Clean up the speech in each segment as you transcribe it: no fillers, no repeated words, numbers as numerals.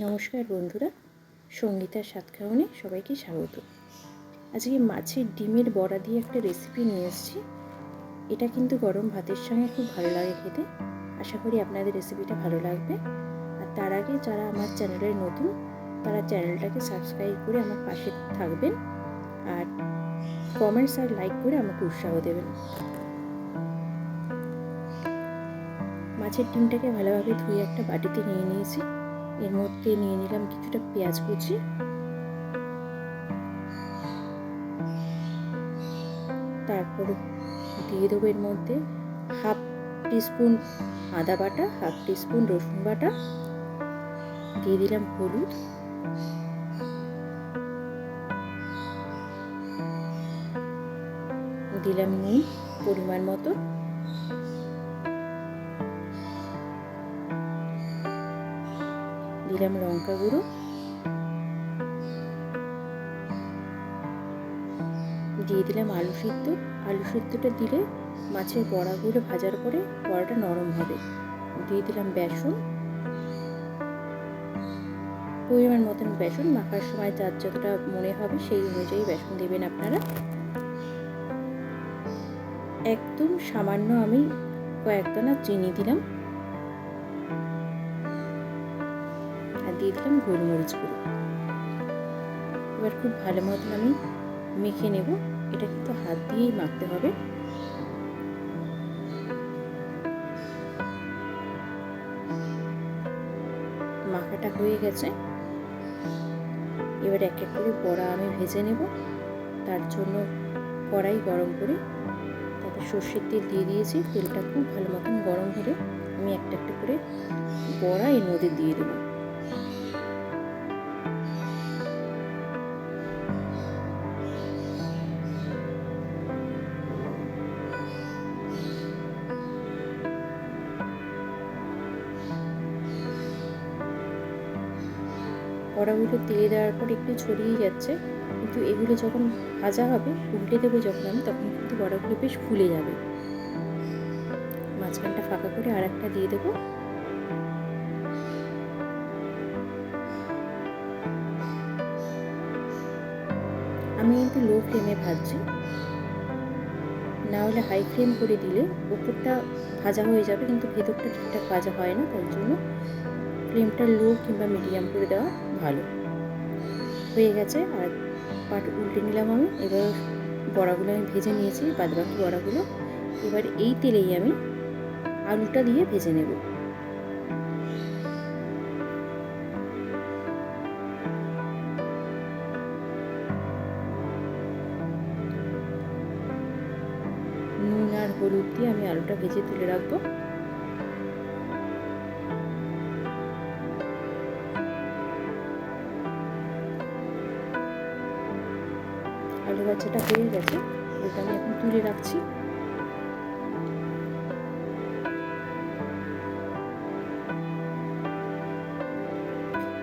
নমস্কার বন্ধুরা, সঙ্গীতার স্বাদ খাওয়ানে সবাইকে স্বাগত। আজকে মাছের ডিমের বড়া দিয়ে একটা রেসিপি নিয়ে এসেছি। এটা কিন্তু গরম ভাতের সঙ্গে খুব ভালো লাগে খেতে। আশা করি আপনাদের রেসিপিটা ভালো লাগবে। আর তার আগে যারা আমার চ্যানেলে নতুন, তারা চ্যানেলটাকে সাবস্ক্রাইব করে আমার পাশে থাকবেন আর কমেন্টস আর লাইক করে আমাকে উৎসাহ দেবেন। মাছের ডিমটাকে ভালোভাবে ধুয়ে একটা বাটিতে নিয়ে নিয়েছি। এর মধ্যে নিয়ে নিলাম কিছুটা পেঁয়াজ কুচি, তারপর দিয়ে দেবো এর মধ্যে হাফ টিস্পুন আদা বাটা, হাফ টিস্পুন রসুন বাটা, দিয়ে দিলাম হলুদ, দিলাম নুন পরিমাণ মতো, দিলাম লঙ্কা গুঁড়ো, দিয়ে দিলাম আলু সিদ্ধ। আলু সিদ্ধটা দিলে মাছের বড়াগুলো ভাজার পরে বড়াটা নরম হবে। দিয়ে দিলাম বেসন, পরিমাণ মতন বেসন, মাখার সময় যার যতটা মনে হবে সেই অনুযায়ী বেসন দেবেন আপনারা। একদম সামান্য আমি কয়েক দানা চিনি দিলাম আর দিয়ে দিলাম গোলমরিচ গুঁড়ো। এবার খুব ভালো মতন আমি মেখে নেব। এটা কিন্তু হাত দিয়েই মাখতে হবে। মাখাটা হয়ে গেছে। এবার এক এক করে বড়া আমি ভেজে নেব। তার জন্য কড়াই গরম করে তাতে সর্ষের তেল দিয়ে দিয়েছি। তেলটা খুব ভালো মতন গরম হলে আমি একটা একটা করে বড়া এর মধ্যে দিয়ে দেবো। বড়াগুলো তেলে দেওয়ার পর একটু ছড়িয়ে যাচ্ছে, কিন্তু এগুলো যখন ভাজা হবে, উল্টে দেবো যখন আমি, তখন কিন্তু বড়াগুলো বেশ ফুলে যাবে। মাঝখানটা ফাঁকা করে আর একটা দিয়ে দেবো। আমি কিন্তু লো ফ্লেমে ভাজছি, না হলে হাই ফ্লেম করে দিলে উপরটা ভাজা হয়ে যাবে কিন্তু ভেতরটা ঠিকঠাক ভাজা হয় না। তাই জন্য ফ্লেমটা লো কিংবা মিডিয়াম করে দেওয়া ভালো। হয়ে গেছে, আর পাট উল্টে নিলাম আমি। এবার বড়াগুলো আমি ভেজে নিয়েছি, বাদবাকি বড়াগুলো এবার এই তেলেই আমি আলুটা দিয়ে ভেজে নেব। নুন আর হলুদ দিয়ে আমি আলুটা ভেজে তুলে রাখবো। আলু ভাজাটা হয়ে গেছে, ওটা আমি এখন তুলে রাখছি।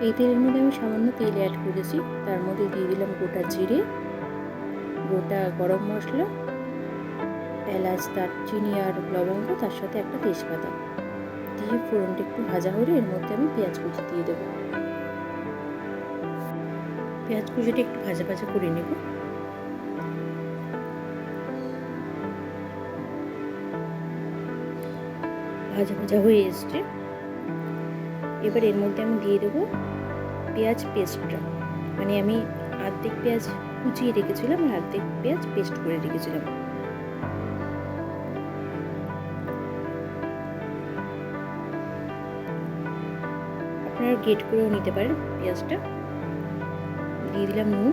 এই তেলের মধ্যে আমি সামান্য তেল অ্যাড করেছি। তার মধ্যে দিয়ে দিলাম গোটা জিরে, গোটা গরম মশলা, এলাচ, দারচিনি আর লবঙ্গ, তার সাথে একটা তেজপাতা দিয়ে ফোড়নটা একটু ভাজা হলে এর মধ্যে আমি পেঁয়াজ কুচি দিয়ে দেবো। পেঁয়াজ কুচিটা একটু ভাজা ভাজা করে নেব। ভাজা ভাজা হয়ে এসছে। এবার এর মধ্যে আমি দিয়ে দেবো পেঁয়াজ পেস্টটা। মানে আমি অর্ধেক পেঁয়াজ কুচিয়ে রেখেছিলাম আর অর্ধেক পেঁয়াজ পেস্ট করে রেখেছিলাম। আপনারা গ্রেট করেও নিতে পারেন পেঁয়াজটা। দিয়ে দিলাম নুন।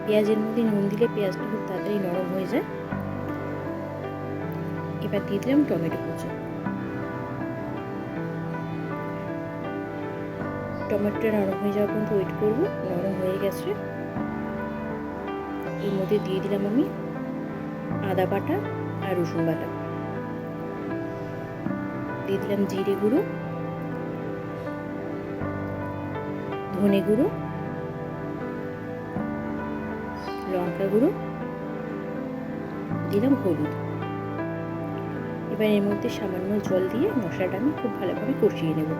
পেঁয়াজের মধ্যে নুন দিলে পেঁয়াজটা খুব তাড়াতাড়ি নরম হয়ে যায়। এবার দিয়ে দিলাম টমেটো কুচি। টমেটোটা নরম হয়ে যাওয়া পর্যন্ত ওয়েট করবো। নরম হয়ে গেছে। এর মধ্যে দিয়ে দিলাম আমি আদা বাটা আর রসুন বাটা, দিয়ে দিলাম জিরে গুঁড়ো, ধনে গুঁড়ো, লঙ্কা গুঁড়ো, দিলাম হলুদ। এবার এর মধ্যে সামান্য জল দিয়ে মশলাটা আমি খুব ভালোভাবে কষিয়ে নেব।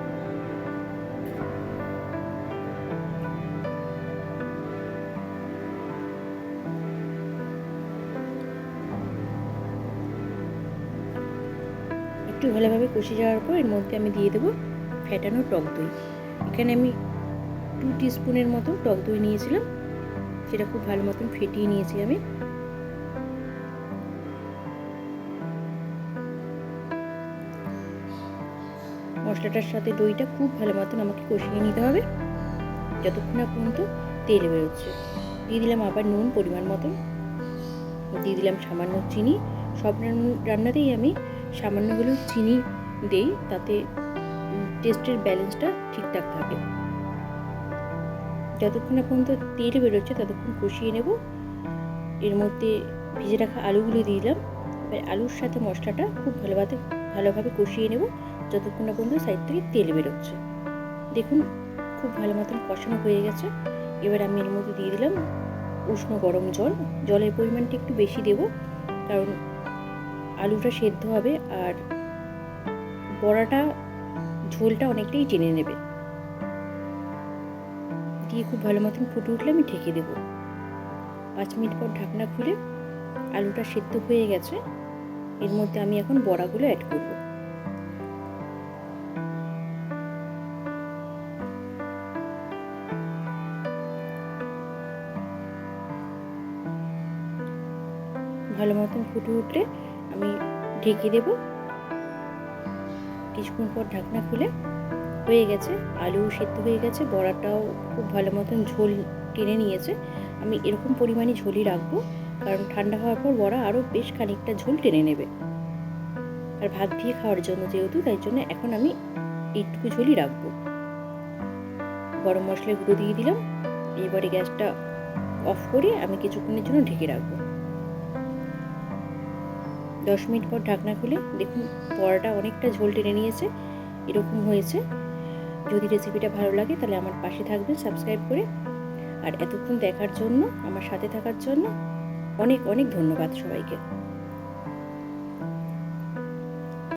ভালোভাবে কষে যাওয়ার পর এর মধ্যে আমি দিয়ে দেবো ফ্যাটানো টক দই। এখানে আমি 2 টিস্পুনের মতো টক দই নিয়েছিলাম, সেটা খুব ভালো মতন ফেটিয়ে নিয়েছি আমি। মশলাটার সাথে দইটা খুব ভালো মতন আমাকে কষিয়ে নিতে হবে যতক্ষণ না পর্যন্ত তেল বেরোচ্ছে। দিয়ে দিলাম আবার নুন পরিমাণ মতন, দিয়ে দিলাম সামান্য চিনি। সব রান্নাতেই আমি সামান্য হলেও চিনি দেই, তাতে টেস্টের ব্যালেন্সটা ঠিকঠাক থাকে। যতক্ষণ না পর্যন্ত তেল বেরোচ্ছে ততক্ষণ কষিয়ে নেব। এর মধ্যে ভেজে রাখা আলুগুলো দিয়ে দিলাম। এবার আলুর সাথে মশলাটা খুব ভালোভাবে কষিয়ে নেব যতক্ষণ না পর্যন্ত সাইড থেকে তেল বেরোচ্ছে। দেখুন খুব ভালো মতন কষানো হয়ে গেছে। এবার আমি এর মধ্যে দিয়ে দিলাম উষ্ণ গরম জল। জলের পরিমাণটা একটু বেশি দেব, কারণ আলুটা সেদ্ধ হবে আর বড়াটা ঝোলটা অনেকটাই টেনে নেবে। দিয়ে খুব ভালো মতন ফুটে উঠলে আমি ঢেকে দেবো। 5 মিনিট পর ঢাকনা খুলে আলুটা সেদ্ধ হয়ে গেছে। এর মধ্যে আমি এখন বড়াগুলো অ্যাড করব। ভালো মতন ফুটে উঠলে আমি ঢেকে দেব। কিছুক্ষণ পর ঢাকনা খুলে হয়ে গেছে, আলু সেদ্ধ হয়ে গেছে, বড়াটাও খুব ভালো মতন ঝোল টেনে নিয়েছে। আমি এরকম পরিমাণে ঝোলই রাখবো, কারণ ঠান্ডা হওয়ার পর বড়া আরও বেশ খানিকটা ঝোল টেনে নেবে। আর ভাত দিয়ে খাওয়ার জন্য যেহেতু, তাই জন্য এখন আমি এইটুকু ঝোলই রাখবো। গরম মশলার গুঁড়ো দিয়ে দিলাম। এবারে গ্যাসটা অফ করে আমি কিছুক্ষণের জন্য ঢেকে রাখবো। 10 মিনিট পর ঢাকনা খুলে দেখুন বড়াটা অনেকটা ঝোল টেনে নিয়েছে, এরকম হয়েছে। যদি রেসিপিটা ভালো লাগে তাহলে আমার পাশে থাকবেন সাবস্ক্রাইব করে। আর এতক্ষণ দেখার জন্য, আমার সাথে থাকার জন্য অনেক অনেক ধন্যবাদ সবাইকে।